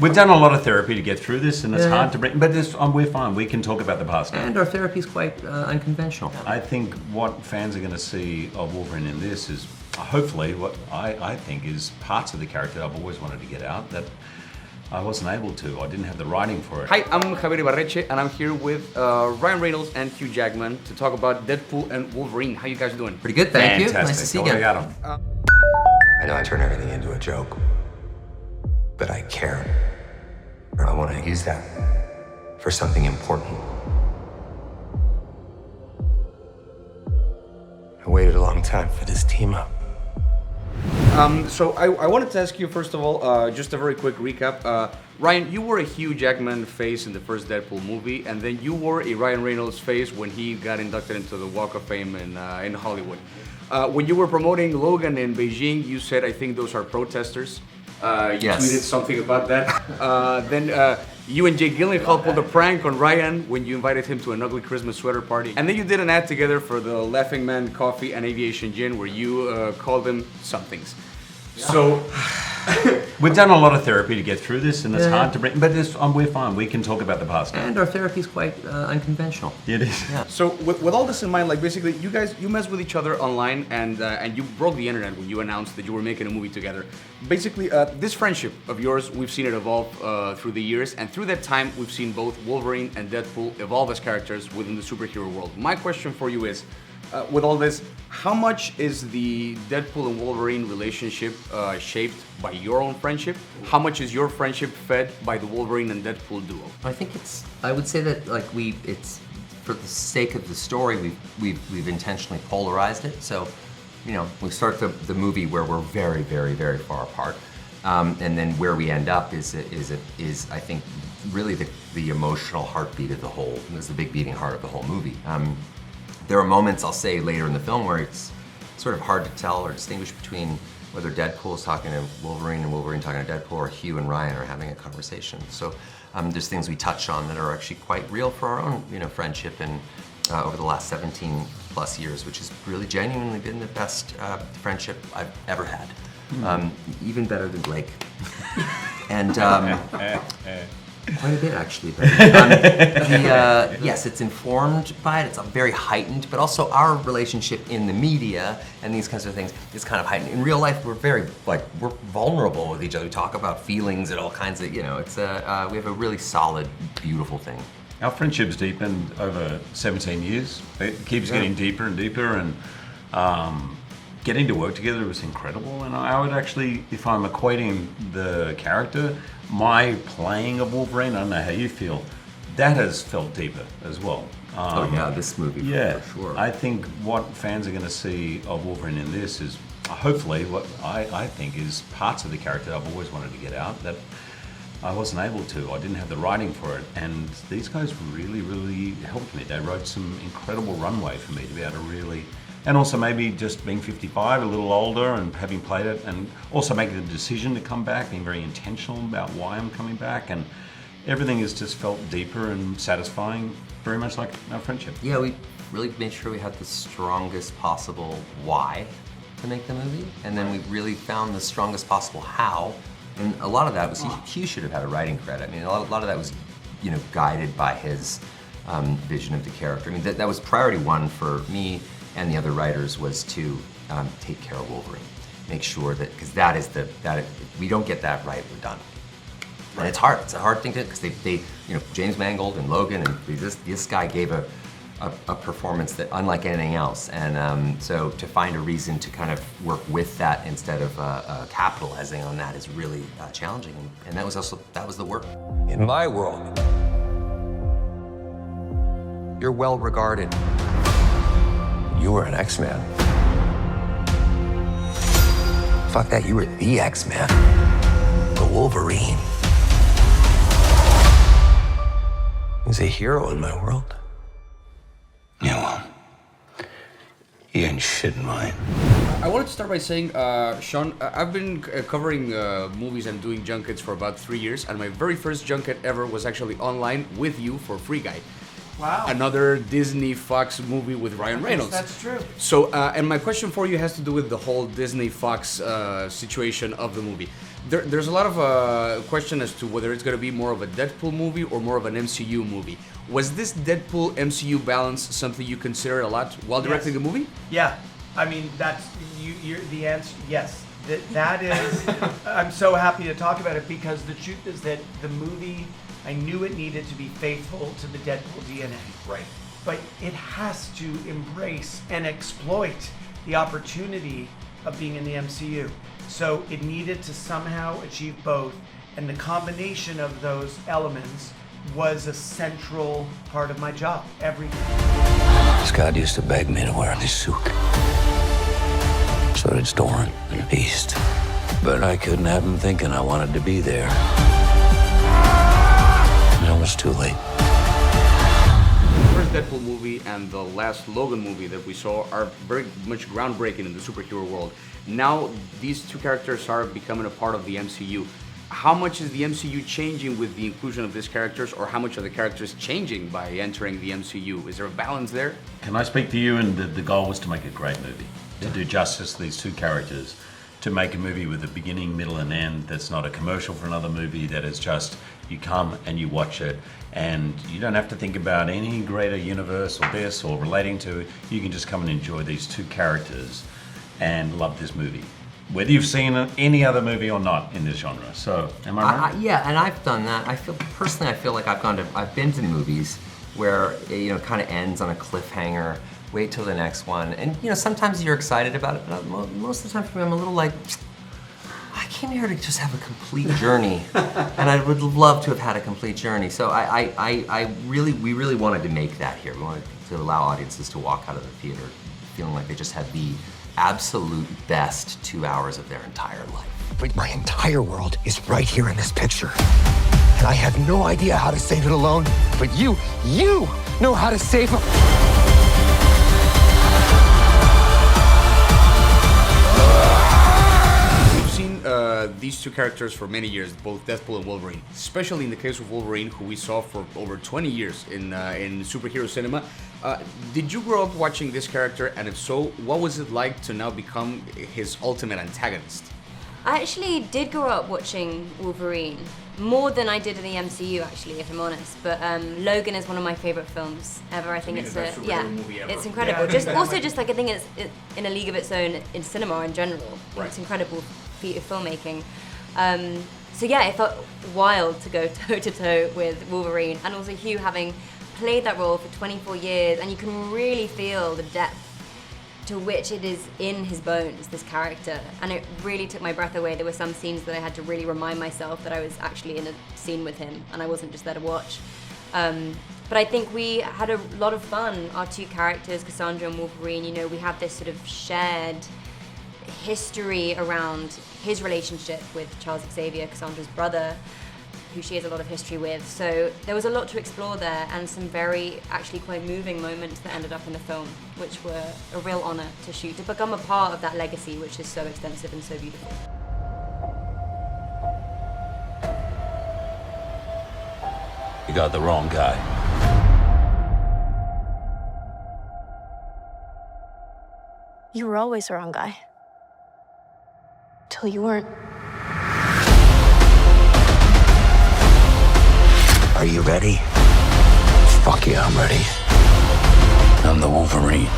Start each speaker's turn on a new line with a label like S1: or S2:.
S1: We've done a lot of therapy to get through this, and it's hard to bring, but we're fine. We can talk about the past now.
S2: And our therapy is quite unconventional.
S1: I think what fans are going to see of Wolverine in this is hopefully what I think is parts of the character I've always wanted to get out that I wasn't able to. I didn't have the writing for it.
S3: Hi, I'm Javier Ibarreche, and I'm here with Ryan Reynolds and Hugh Jackman to talk about Deadpool and Wolverine. How you guys doing?
S2: Pretty good, thank you.
S1: Fantastic.
S2: Nice to see you
S1: Obrigado.
S2: again.
S4: I know I turn everything into a joke, but I care. I want to use that for something important. I waited a long time for this team up.
S3: So I wanted to ask you, first of all, just a very quick recap. Ryan, you were a Hugh Jackman face in the first Deadpool movie, and then you were a Ryan Reynolds face when he got inducted into the Walk of Fame in Hollywood. When you were promoting Logan in Beijing, you said, I think those are protesters. You tweeted something about that. Then you and Jake Gyllenhaal pulled a prank on Ryan when you invited him to an ugly Christmas sweater party. And then you did an ad together for the Laughing Man Coffee and Aviation Gin where you called them somethings. So
S1: we've done a lot of therapy to get through this, and it's hard to bring, but we're fine. We can talk about the past now.
S2: And our therapy is quite unconventional.
S1: It is.
S2: Yeah.
S3: So with all this in mind, like basically you mess with each other online and you broke the internet when you announced that you were making a movie together. Basically, this friendship of yours, we've seen it evolve through the years, and through that time, we've seen both Wolverine and Deadpool evolve as characters within the superhero world. My question for you is, with all this, how much is the Deadpool and Wolverine relationship shaped by your own friendship? How much is your friendship fed by the Wolverine and Deadpool duo?
S2: I think I would say that like it's for the sake of the story, we've intentionally polarized it. So, we start the movie where we're very, very, very far apart, and then where we end up is I think really the emotional heartbeat of the whole. Is the big beating heart of the whole movie. There are moments, I'll say, later in the film where it's sort of hard to tell or distinguish between whether Deadpool is talking to Wolverine and Wolverine talking to Deadpool, or Hugh and Ryan are having a conversation. So there's things we touch on that are actually quite real for our own, friendship and over the last 17 plus years, which has really genuinely been the best friendship I've ever had. Even better than Blake. And quite a bit, actually. But, yes, it's informed by it. It's very heightened, but also our relationship in the media and these kinds of things is kind of heightened. In real life, we're very we're vulnerable with each other. We talk about feelings and all kinds of, It's we have a really solid, beautiful thing.
S1: Our friendship's deepened over 17 years. It keeps getting deeper and deeper, and getting to work together was incredible. And I would actually, if I'm equating the character, my playing of Wolverine, I don't know how you feel, that has felt deeper as well.
S2: This movie, for sure.
S1: I think what fans are going to see of Wolverine in this is hopefully what I think is parts of the character I've always wanted to get out that I wasn't able to. I didn't have the writing for it, and these guys really, really helped me. They wrote some incredible runway for me to be able to really, and also maybe just being 55, a little older, and having played it, and also making the decision to come back, being very intentional about why I'm coming back, and everything has just felt deeper and satisfying, very much like our friendship.
S2: Yeah, we really made sure we had the strongest possible why to make the movie, and then we really found the strongest possible how. And a lot of that was, Hugh should have had a writing credit. I mean, a lot of that was, guided by his vision of the character. I mean, that was priority one for me and the other writers, was to take care of Wolverine. Make sure that, because if we don't get that right, we're done. And it's hard. It's a hard thing to, because they James Mangold and Logan, and this guy gave a performance that unlike anything else. And so to find a reason to kind of work with that instead of capitalizing on that is really challenging. And that was the work.
S4: In my world, you're well regarded. You were an X-Man. Fuck that, you were the X-Man. The Wolverine. He's a hero in my world.
S5: Yeah, well, he ain't shit in mine.
S3: I wanted to start by saying, Sean, I've been covering movies and doing junkets for about 3 years, and my very first junket ever was actually online with you for Free Guy.
S6: Wow.
S3: another Disney Fox movie with Ryan Reynolds.
S6: That's true.
S3: So, and my question for you has to do with the whole Disney Fox situation of the movie. There's a lot of question as to whether it's going to be more of a Deadpool movie or more of an MCU movie. Was this Deadpool MCU balance something you considered a lot while directing the movie?
S6: Yeah, I mean that's you're the answer. Yes, that is. I'm so happy to talk about it because the truth is that the movie, I knew it needed to be faithful to the Deadpool DNA.
S3: Right.
S6: But it has to embrace and exploit the opportunity of being in the MCU. So it needed to somehow achieve both, and the combination of those elements was a central part of my job every day.
S5: Scott used to beg me to wear this suit. So did Doran and the Beast. But I couldn't have him thinking I wanted to be there. It was too late.
S3: The first Deadpool movie and the last Logan movie that we saw are very much groundbreaking in the superhero world. Now these two characters are becoming a part of the MCU. How much is the MCU changing with the inclusion of these characters, or how much are the characters changing by entering the MCU? Is there a balance there?
S1: Can I speak to you? And the goal was to make a great movie, to do justice to these two characters, to make a movie with a beginning, middle, and end that's not a commercial for another movie, that is just, you come and you watch it, and you don't have to think about any greater universe or this or relating to it. You can just come and enjoy these two characters and love this movie, whether you've seen any other movie or not in this genre. So, am I right?
S2: Yeah, and I've done that. I feel like I've been to movies where it kind of ends on a cliffhanger. Wait till the next one, and sometimes you're excited about it, but most of the time for me, I'm a little like, I came here to just have a complete journey, and I would love to have had a complete journey. So we really wanted to make that here. We wanted to allow audiences to walk out of the theater feeling like they just had the absolute best 2 hours of their entire life.
S4: But my entire world is right here in this picture. And I have no idea how to save it alone, but you know how to save it.
S3: We've seen these two characters for many years, both Deadpool and Wolverine, especially in the case of Wolverine, who we saw for over 20 years in superhero cinema. Did you grow up watching this character, and if so, what was it like to now become his ultimate antagonist?
S7: I actually did grow up watching Wolverine, more than I did in the MCU actually, if I'm honest. But Logan is one of my favorite films ever. I think it's
S3: movie ever.
S7: it's incredible.
S6: Yeah,
S7: Just like I think it's in a league of its own in cinema in general.
S3: Right.
S7: It's incredible feat of filmmaking. So yeah, it felt wild to go toe to toe with Wolverine, and also Hugh having played that role for 24 years, and you can really feel the depth to which it is in his bones, this character, and it really took my breath away. There were some scenes that I had to really remind myself that I was actually in a scene with him and I wasn't just there to watch. But I think we had a lot of fun, our two characters, Cassandra and Wolverine. We have this sort of shared history around his relationship with Charles Xavier, Cassandra's brother, who she has a lot of history with. So there was a lot to explore there, and some very actually quite moving moments that ended up in the film, which were a real honor to shoot, to become a part of that legacy, which is so extensive and so beautiful.
S5: You got the wrong guy.
S8: You were always the wrong guy. Till you weren't.
S5: Are you ready? Fuck yeah, I'm ready. I'm the Wolverine.